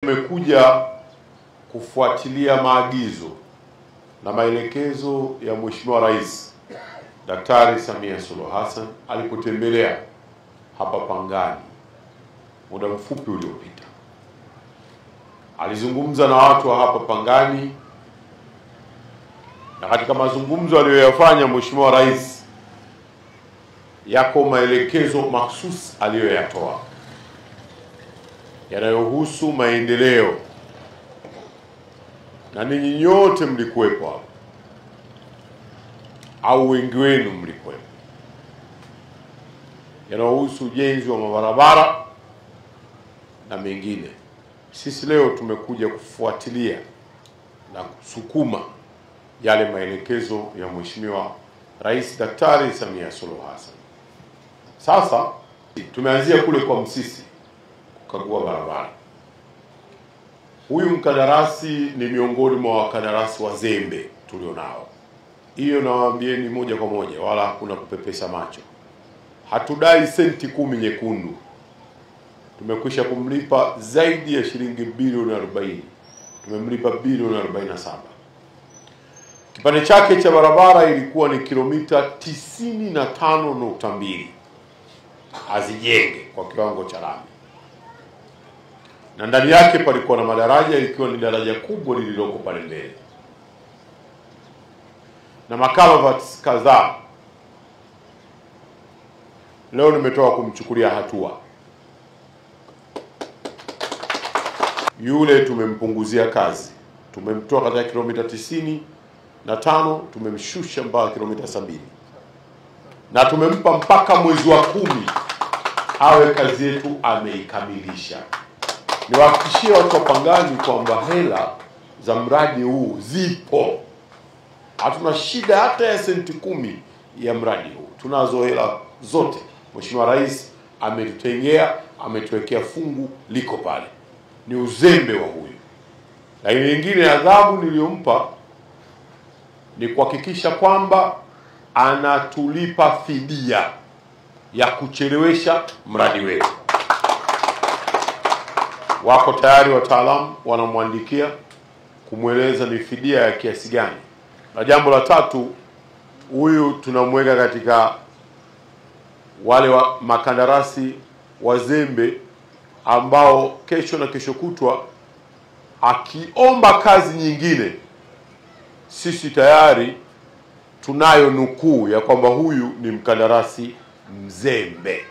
Tumekuja kufuatilia maagizo na maelekezo ya Mheshimiwa Rais Daktari Samia Suluhu Hassan alipotembelea hapa Pangani muda mfupi uliopita. Alizungumza na watu wa hapa Pangani, na katika mazungumzo aliyoyafanya Mheshimiwa Rais yako maelekezo mahsusi aliyoyatoa yanayohusu maendeleo, na ninyi nyote mlikuwepo hapo au wengi wenu mlikuwepo, yanayohusu ujenzi wa mabarabara na mengine. Sisi leo tumekuja kufuatilia na kusukuma yale maelekezo ya Mheshimiwa Rais Daktari Samia Suluhu Hassan. Sasa tumeanzia kule kwa Msisi kukagua barabara. Huyu mkandarasi ni miongoni mwa wakandarasi wazembe tulionao. Hiyo nawaambieni moja kwa moja, wala hakuna kupepesa macho. Hatudai senti 10 nyekundu. Tumekwisha kumlipa zaidi ya shilingi bilioni 40. Tumemlipa bilioni 47. Kipande chake cha barabara ilikuwa ni kilomita 95.2 azijenge kwa kiwango cha lami, na ndani yake palikuwa na madaraja, ikiwa ni daraja kubwa lililoko pale mbele na makalavati kadhaa. Leo nimetoka kumchukulia hatua yule, tumempunguzia kazi, tumemtoa katika kilomita 95 tumemshusha mpaka kilomita 70, na tumempa mpaka mwezi wa 10 awe kazi yetu ameikamilisha. Niwahakikishie watu wa Pangani kwamba hela za mradi huu zipo. Hatuna shida hata ya senti 10 ya mradi huu. Tunazo hela zote. Mheshimiwa Rais ametutengea, ametuwekea fungu liko pale. Ni uzembe wa huyu. Lakini nyingine, adhabu niliyompa ni kuhakikisha kwamba anatulipa fidia ya kuchelewesha mradi wetu. Wako tayari wataalamu wanamwandikia kumweleza ni fidia ya kiasi gani. Na jambo la tatu, huyu tunamweka katika wale makandarasi wazembe ambao kesho na kesho kutwa akiomba kazi nyingine, sisi tayari tunayo nukuu ya kwamba huyu ni mkandarasi mzembe.